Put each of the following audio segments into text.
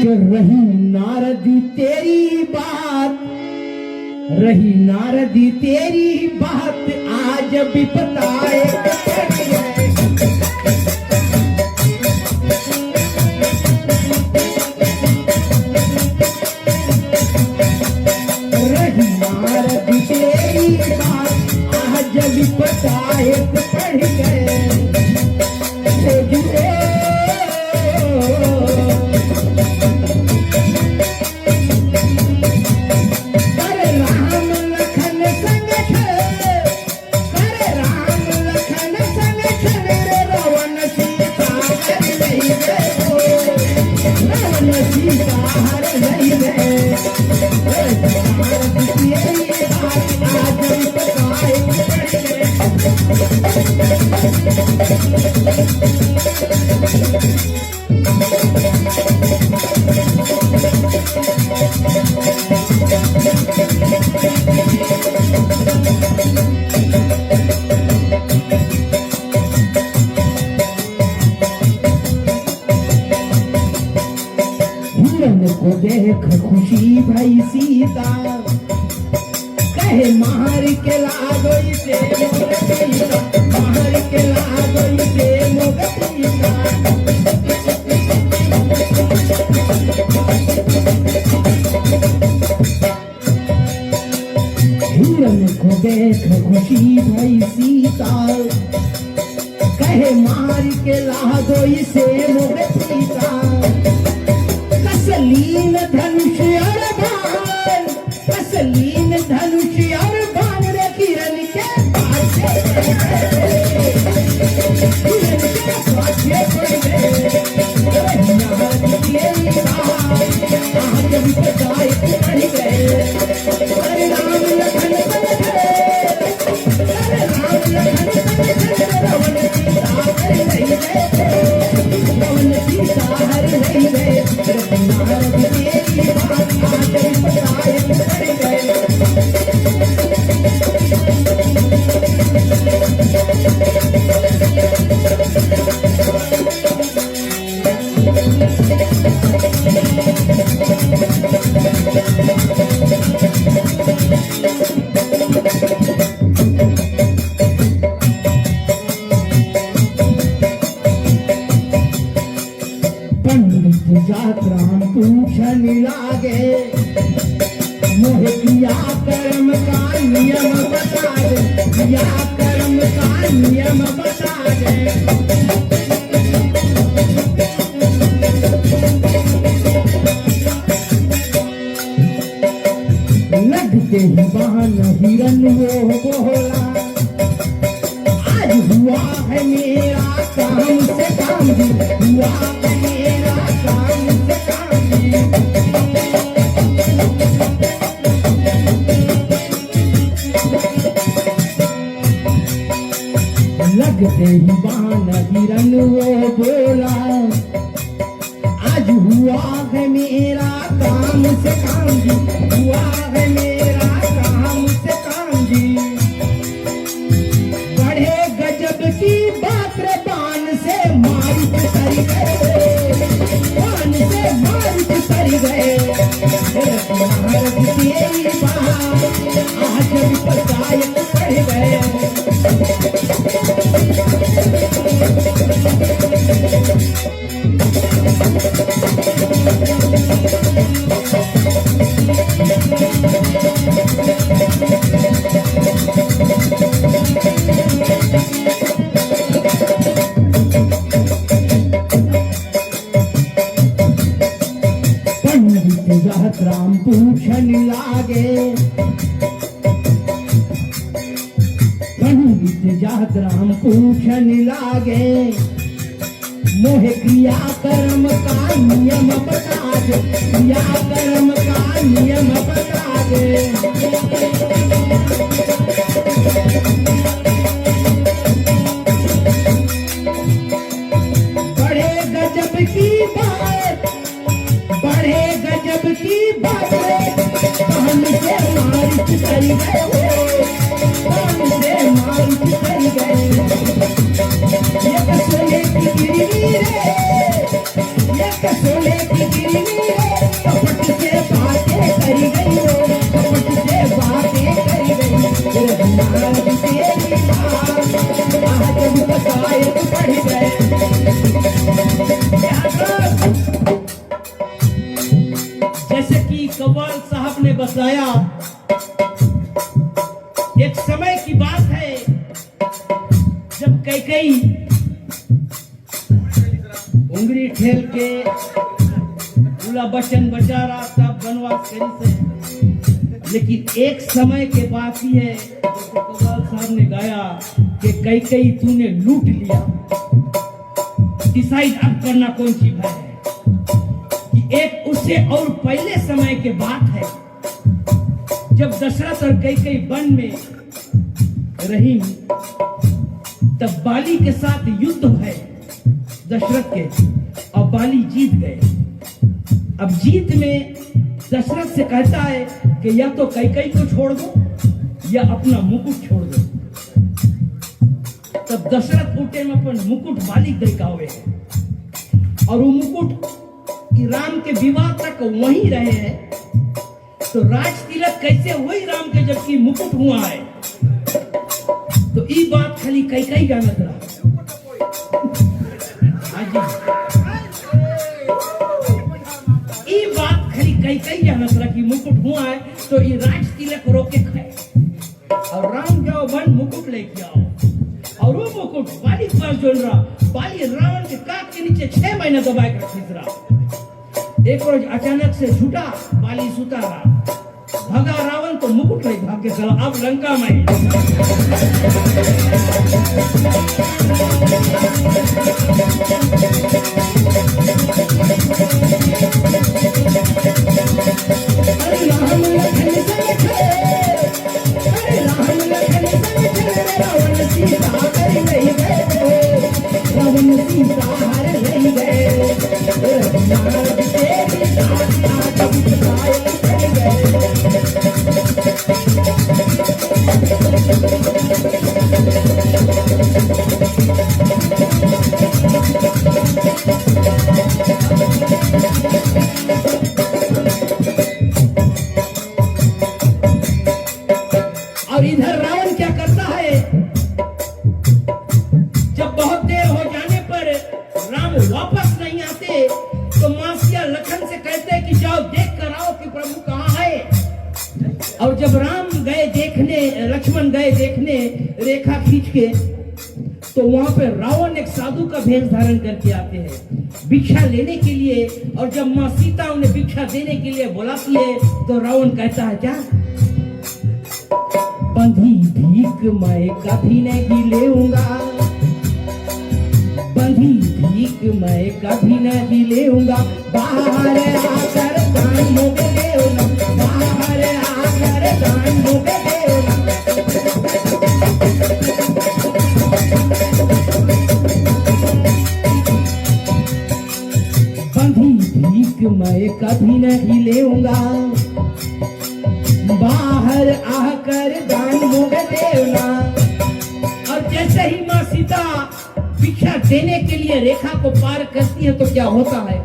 रही नारदी तेरी बात, रही नारदी तेरी बात, आज भी बताए रही नारदी तेरी बात, आज भी बताए पढ़ गए को देख खुशी भई सीता, कहे मार के लागो इसे मोर सीता, मार के लागो इसे मोर सीता। हिरन को देख खुशी भई सीता, कहे मार के लागो इसे मोर सीता। कसलीन धनुष और बाण, कसलीन धनुष और बाण रे किरण के पाछे, किरण के पाछे पड़ गए। आज भी बताए पड़ गए। अरे राम लखन अरे राम लखन रावण सीता हर नहीं गए, रावण सीता हर नहीं गए। जात्राम पूछन लागे, मोहे किया कर्म का नियम बता दे, किया कर्म का नियम बता दे। लगते ही बाण हिरन वो बोला, आज हुआ है मेरा काम से काम, हुआ है मेरा काम से काम। लगते ही बाण हिरन वो बोला, आज हुआ है मेरा काम से काम जी, हुआ है मेरा काम से काम जी। बड़े गजब की बात रे, बाण से मारी सर गए, बाण से मारी सर गए। तेरी बात आज भी बताए पड़ गए। राम पूछन लागे, पंडित जात राम पूछन लागे, मोहे क्रिया कर्म का नियम बता दे, क्रिया कर्म का नियम बता दे। बड़े गजब की बात, बड़े गजब की बात, कान से मारिच कर गए, कान से मारिच कर गए। ये कसोले की गिरी रे, ये कसोले की गिरवी रे, कपट से बातें करी गई हो, कपट से बातें करी गई। नारद तेरी बात आज जब शायद बढ़ गए। जैसे कि कव्वाल साहब ने बताया, एक समय की बात है जब कैकेयी उंगली ठेल के पूरा वचन बचा रहा था वनवास करी से। लेकिन एक समय के बात ही है तो कव्वाल साहब ने गाया कि कैकेयी तूने लूट लिया, डिसाइड अब करना कौन सी है। कि एक उससे और पहले समय के बात है जब दशरथ और कैकेयी वन में रही, तब बाली के साथ युद्ध है दशरथ के, और बाली जीत गए। अब जीत में दशरथ से कहता है कि या तो कैकेयी को छोड़ दो या अपना मुकुट छोड़ दो। तब दशरथ उठे में अपन मुकुट बाली देखा हुए हैं, और वो मुकुट राम के विवाह तक वहीं रहे हैं। तो राज तिलक कैसे हुई राम के जबकि मुकुट हुआ है, तो ये बात खाली कैकेयी जानत रहा। ये बात खाली कैकेयी जानत रहा कि मुकुट हुआ है, तो ये राज तिलक रोके खाए और राम जाओ वन मुकुट लेके आओ। और वो मुकुट बाली के पास जोड़ रहा, बाली रावण के काक के नीचे 6 महीने दबाए कर खींच रहा। एक रोज अचानक से छूटा, बाली सुता रहा, भगा रावण तो मुकुट ले भाग के चला। अब लंका में अरे राम लखन संग थे, अरे राम लखन संग थे, रावण सीता हर नहीं गए, रावण सीता हर नहीं गए। नारद तेरी बात आज जब शायद बढ़ गए। और इधर रावण क्या करता है, जब बहुत देर हो जाने पर राम वापस नहीं आते तो मासिया लखन से कहते हैं कि जाओ देख कर आओ कि प्रभु कहाँ है। और जब राम गए देखने, लक्ष्मण गए देखने रेखा खींच के, तो वहां पे रावण एक साधु का भेष धारण करके आते हैं भिक्षा लेने के लिए। और जब माँ सीता उन्हें भिक्षा देने के लिए बुलाती है तो रावण कहता है क्या, बंधी भीख मैं कभी नहीं लेऊंगा, बंधी भीख मैं कभी नहीं लेऊंगा, बाहर आकर दान मोगे देऊंगा, बाहर आकर दान मोगे देऊंगा। बंधी भीख मैं कभी नहीं लेऊंगा, बाहर आकर दान मोगे देऊंगा। और जैसे ही माँ सीता भिक्षा देने के लिए रेखा को पार करती है तो क्या होता है,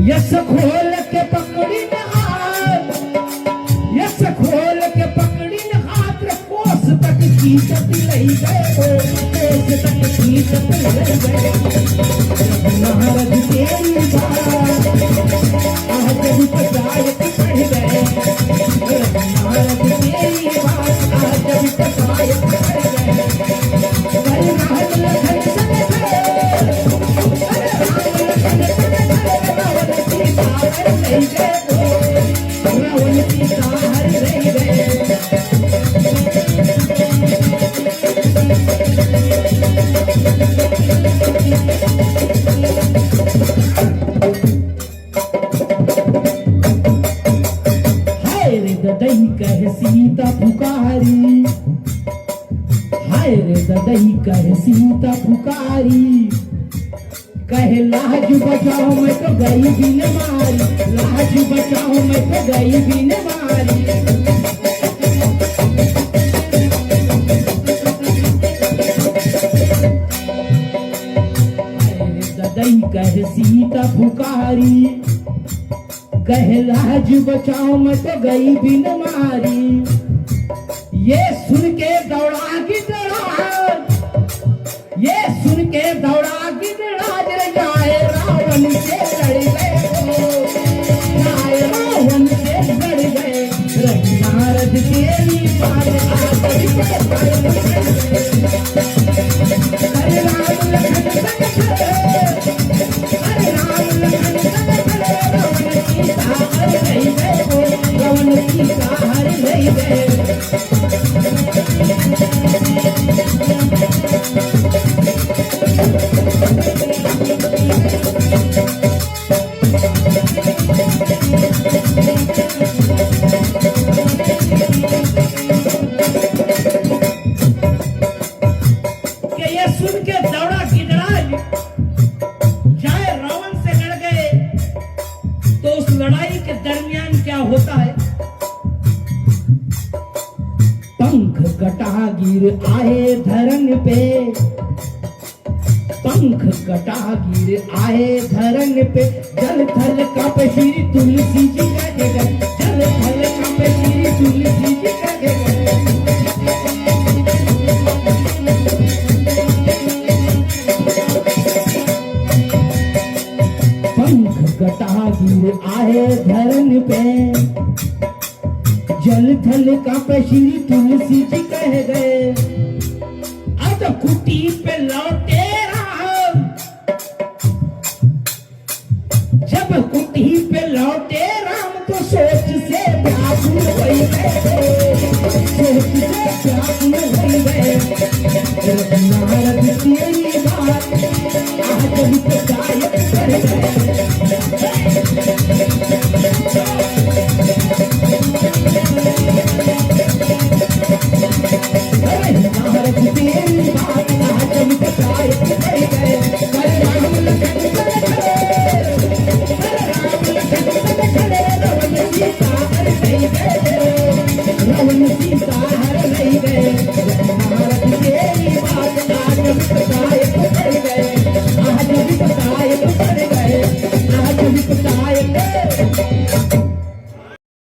यस खोल के पकड़ी न हाथ, यस खोल के पकड़ी न हाथ, कोस तक खींचत ले गए, कोस तक खींचत ले गए। नारद तेरी बात आज जब शायद बढ़ गए, नारद तेरी बात आज जब शायद बढ़ गए। अरे राम लखन संग थे, अरे राम लखन संग थे, रावण सीता हर नहीं गए, रावण सीता हर नहीं गए। ददई कह सीता पुकारी, हाय रे ददई कह सीता पुकारी, कहे लाज बचाओ मैं तो गई भी न मारी, लाज बचाओ मैं तो गई भी न मारी। ददई कह सीता पुकारी, पुकारी, कहलाज बचाओ मत गई बिन मारी। ये सुन के दौड़ा गिद्धराज, ये सुन के दौड़ा गिद्धराज, जाए रावण से लड़ गए, जाए रावण से लड़ गए। नारद तेरी बात आकर अरे राम लखन संग चले, अरे राम लखन संग चले, रावण सीता हर ले गए, रावण सीता हर ले गए। कटागिर आए धरन पे, पंख कटागिर आए धरन पे, जल थल कांपे श्री तुलसी जी कहे गए, जल थल कांपे श्री तुलसी जी कहे गए। पंख कटागिर आए धरन पे, जल थल कांपे श्री तुलसी जी कह गए। अब कुटी पे लौटे राम, जब कुटी पे लौटे राम, तो सोच से व्याकुल हो गए, सोच से व्याकुल हो गए। नारद तेरी बात आज भी तो गायब कर गए। नारद तेरी